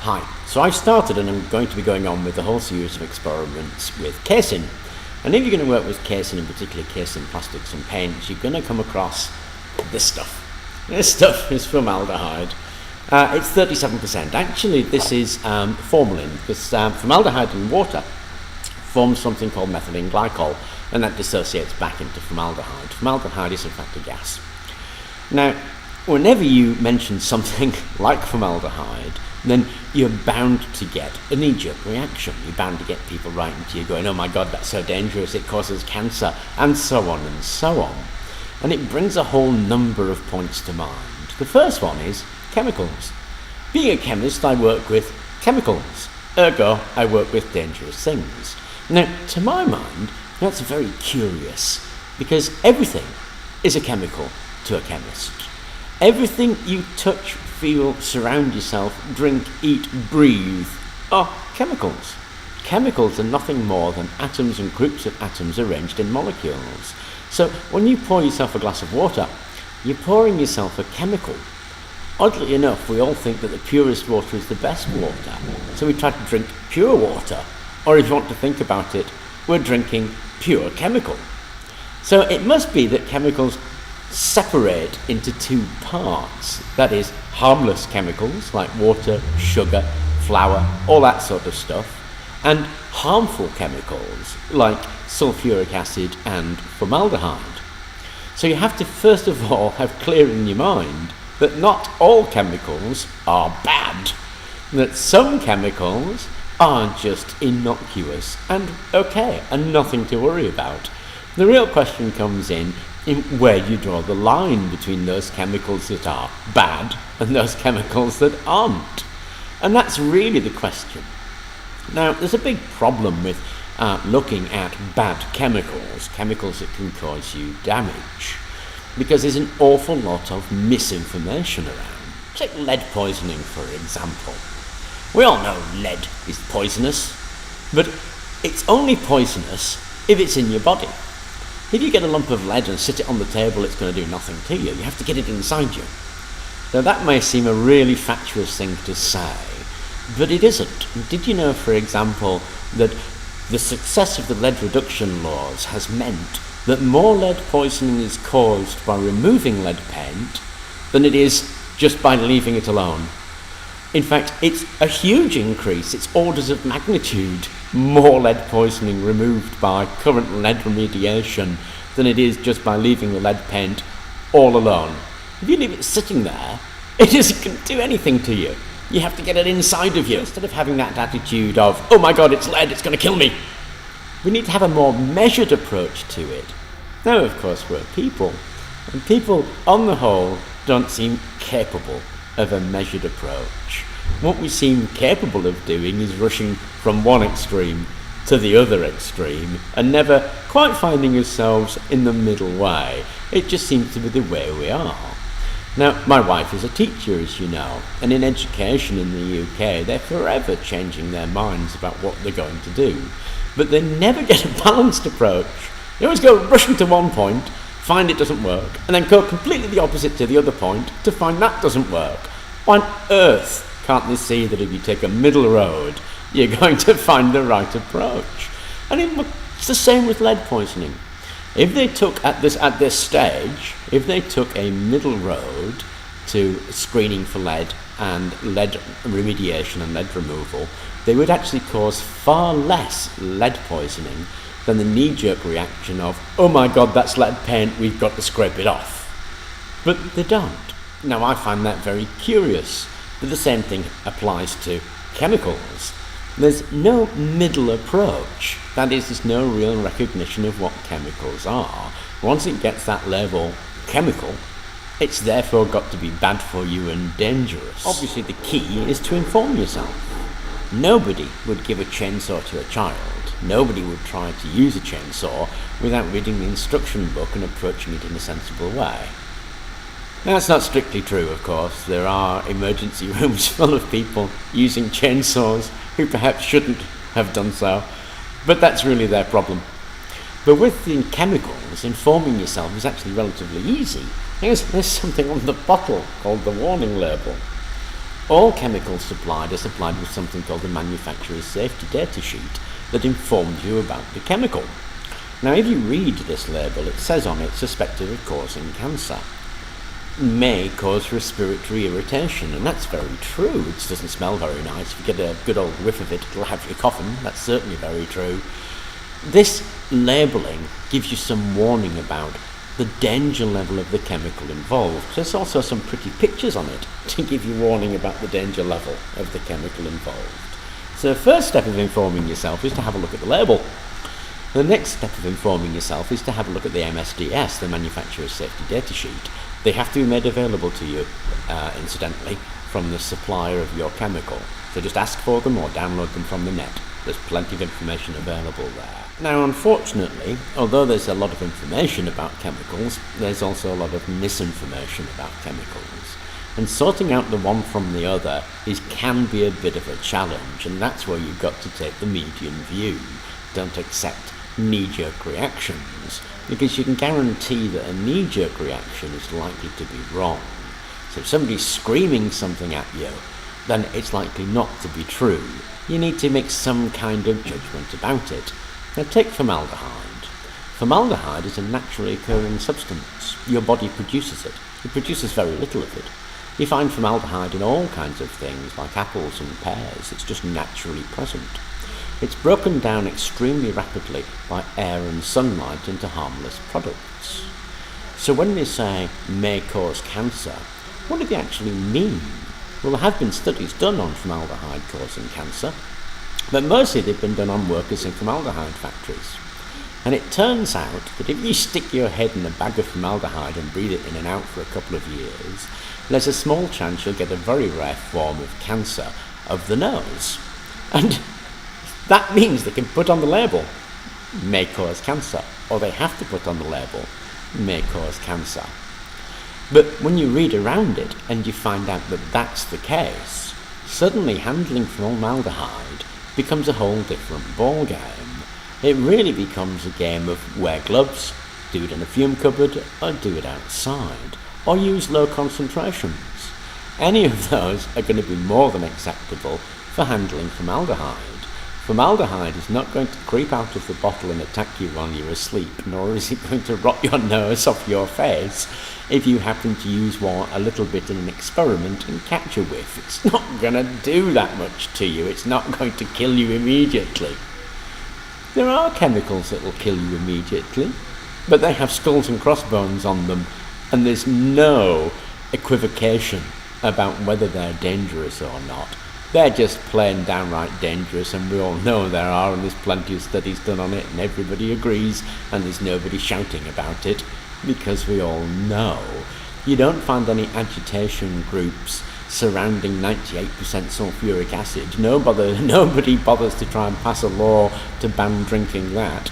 Hi. So I started, and I'm going to be going on with a whole series of experiments with casein. And if you're going to work with casein, in particular casein plastics and paints, you're going to come across this stuff. This stuff is formaldehyde. It's 37%. Actually, this is formalin, because formaldehyde in water forms something called methylene glycol, and that dissociates back into formaldehyde. Formaldehyde is in fact a gas. Now, whenever you mention something like formaldehyde, then you're bound to get a knee-jerk reaction. You're bound to get people writing to you going, oh my God, that's so dangerous, it causes cancer, and so on and so on. And it brings a whole number of points to mind. The first one is chemicals. Being a chemist, I work with chemicals. Ergo, I work with dangerous things. Now, to my mind, that's very curious, because everything is a chemical to a chemist. Everything you touch, feel, surround yourself, drink, eat, breathe are chemicals. Chemicals are nothing more than atoms and groups of atoms arranged in molecules. So when you pour yourself a glass of water, you're pouring yourself a chemical. Oddly enough, we all think that the purest water is the best water, so we try to drink pure water, or if you want to think about it, we're drinking pure chemical. So it must be that chemicals separate into two parts, that is, harmless chemicals like water, sugar, flour, all that sort of stuff, and harmful chemicals like sulfuric acid and formaldehyde. So you have to first of all have clear in your mind that not all chemicals are bad, that some chemicals are just innocuous and okay and nothing to worry about. The real question comes in where you draw the line between those chemicals that are bad and those chemicals that aren't. And that's really the question. Now, there's a big problem with looking at bad chemicals, chemicals that can cause you damage, because there's an awful lot of misinformation around. Take lead poisoning, for example. We all know lead is poisonous, but it's only poisonous if it's in your body. If you get a lump of lead and sit it on the table, it's going to do nothing to you. You have to get it inside you. Now, that may seem a really fatuous thing to say, but it isn't. Did you know, for example, that the success of the lead reduction laws has meant that more lead poisoning is caused by removing lead paint than it is just by leaving it alone? In fact, it's a huge increase. It's orders of magnitude more lead poisoning removed by current lead remediation than it is just by leaving the lead paint all alone. If you leave it sitting there, it isn't going to do anything to you. You have to get it inside of you. Instead of having that attitude of, oh my God, it's lead, it's going to kill me, we need to have a more measured approach to it. Now, of course, we're people, and people, on the whole, don't seem capable of a measured approach. What we seem capable of doing is rushing from one extreme to the other extreme and never quite finding ourselves in the middle way. It just seems to be the way we are. Now, my wife is a teacher, as you know, and in education in the UK, they're forever changing their minds about what they're going to do. But they never get a balanced approach. They always go rushing to one point, find it doesn't work, and then go completely the opposite to the other point to find that doesn't work. Why on earth can't they see that if you take a middle road, you're going to find the right approach? And it's the same with lead poisoning. If they took at this stage, if they took a middle road to screening for lead and lead remediation and lead removal, they would actually cause far less lead poisoning than the knee-jerk reaction of, oh my God, that's lead paint, we've got to scrape it off. But they don't. Now, I find that very curious, but the same thing applies to chemicals. There's no middle approach. That is, there's no real recognition of what chemicals are. Once it gets that label chemical, it's therefore got to be bad for you and dangerous. Obviously, the key is to inform yourself. Nobody would give a chainsaw to a child. Nobody would try to use a chainsaw without reading the instruction book and approaching it in a sensible way. Now, that's not strictly true, of course. There are emergency rooms full of people using chainsaws who perhaps shouldn't have done so, but that's really their problem. But with the chemicals, informing yourself is actually relatively easy. There's something on the bottle called the warning label. All chemicals supplied are supplied with something called the manufacturer's safety data sheet that informs you about the chemical. Now, if you read this label, it says on it, suspected of causing cancer. May cause respiratory irritation, and that's very true. It doesn't smell very nice. If you get a good old whiff of it, it'll have you coughing. That's certainly very true. This labelling gives you some warning about the danger level of the chemical involved. There's also some pretty pictures on it to give you warning about the danger level of the chemical involved. So the first step of informing yourself is to have a look at the label. The next step of informing yourself is to have a look at the MSDS, the Manufacturer's Safety Data Sheet. They have to be made available to you, incidentally, from the supplier of your chemical. So just ask for them or download them from the net. There's plenty of information available there. Now, unfortunately, although there's a lot of information about chemicals, there's also a lot of misinformation about chemicals. And sorting out the one from the other can be a bit of a challenge, and that's where you've got to take the median view. Don't accept knee-jerk reactions, because you can guarantee that a knee-jerk reaction is likely to be wrong. So if somebody's screaming something at you, then it's likely not to be true. You need to make some kind of judgment about it. Now take formaldehyde. Formaldehyde is a naturally occurring substance. Your body produces it. It produces very little of it. You find formaldehyde in all kinds of things, like apples and pears. It's just naturally present. It's broken down extremely rapidly by air and sunlight into harmless products. So when they say may cause cancer, what do they actually mean? Well, there have been studies done on formaldehyde causing cancer, but mostly they've been done on workers in formaldehyde factories. And it turns out that if you stick your head in a bag of formaldehyde and breathe it in and out for a couple of years, there's a small chance you'll get a very rare form of cancer of the nose. And that means they can put on the label, may cause cancer, or they have to put on the label, may cause cancer. But when you read around it and you find out that that's the case, suddenly handling formaldehyde becomes a whole different ballgame. It really becomes a game of wear gloves, do it in a fume cupboard, or do it outside, or use low concentrations. Any of those are going to be more than acceptable for handling formaldehyde. Formaldehyde is not going to creep out of the bottle and attack you while you're asleep, nor is it going to rot your nose off your face if you happen to use one a little bit in an experiment and catch a whiff. It's not going to do that much to you. It's not going to kill you immediately. There are chemicals that will kill you immediately, but they have skulls and crossbones on them, and there's no equivocation about whether they're dangerous or not. They're just plain downright dangerous, and we all know there are, and there's plenty of studies done on it, and everybody agrees, and there's nobody shouting about it, because we all know. You don't find any agitation groups surrounding 98% sulfuric acid. Nobody bothers to try and pass a law to ban drinking that.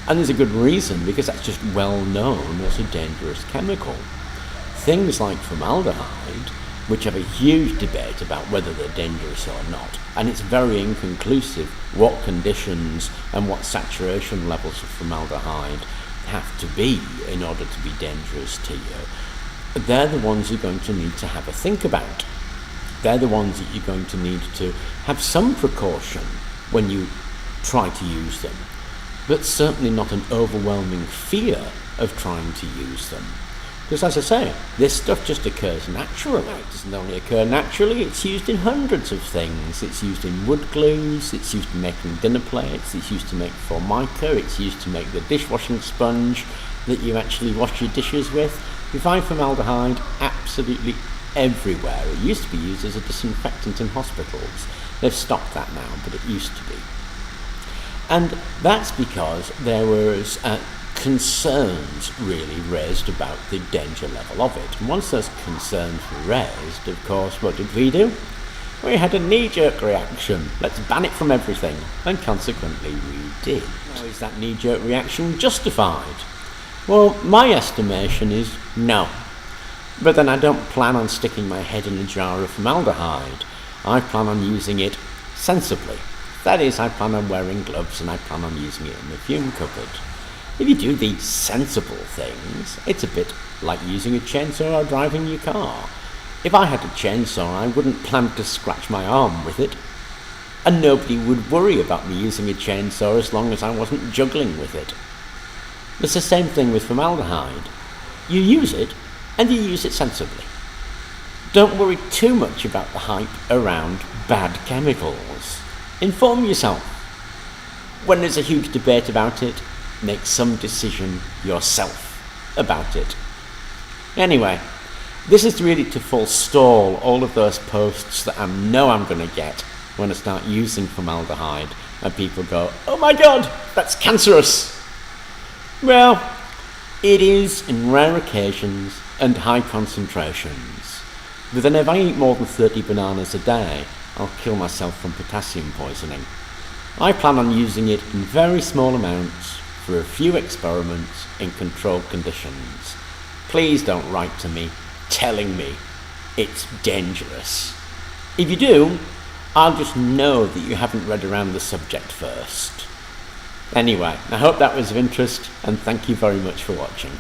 And there's a good reason, because that's just well known as a dangerous chemical. Things like formaldehyde, which have a huge debate about whether they're dangerous or not, and it's very inconclusive what conditions and what saturation levels of formaldehyde have to be in order to be dangerous to you. They're the ones you're going to need to have a think about. They're the ones that you're going to need to have some precaution when you try to use them, but certainly not an overwhelming fear of trying to use them. Because as I say, this stuff just occurs naturally. It doesn't only occur naturally, it's used in hundreds of things. It's used in wood glues, it's used in making dinner plates, it's used to make formica, it's used to make the dishwashing sponge that you actually wash your dishes with. You find formaldehyde absolutely everywhere. It used to be used as a disinfectant in hospitals. They've stopped that now, but it used to be. And that's because there was concerns really raised about the danger level of it. And once those concerns were raised, of course, what did we do? We had a knee-jerk reaction. Let's ban it from everything. And consequently, we did. Now, is that knee-jerk reaction justified? Well, my estimation is no. But then I don't plan on sticking my head in a jar of formaldehyde. I plan on using it sensibly. That is, I plan on wearing gloves and I plan on using it in the fume cupboard. If you do these sensible things, it's a bit like using a chainsaw or driving your car. If I had a chainsaw, I wouldn't plan to scratch my arm with it. And nobody would worry about me using a chainsaw as long as I wasn't juggling with it. It's the same thing with formaldehyde. You use it, and you use it sensibly. Don't worry too much about the hype around bad chemicals. Inform yourself. When there's a huge debate about it, make some decision yourself about it. Anyway, this is really to forestall all of those posts that I know I'm going to get when I start using formaldehyde and people go, "Oh my God, that's cancerous." Well, it is in rare occasions and high concentrations. But then if I eat more than 30 bananas a day, I'll kill myself from potassium poisoning. I plan on using it in very small amounts for a few experiments in controlled conditions. Please don't write to me telling me it's dangerous. If you do, I'll just know that you haven't read around the subject first. Anyway, I hope that was of interest, and thank you very much for watching.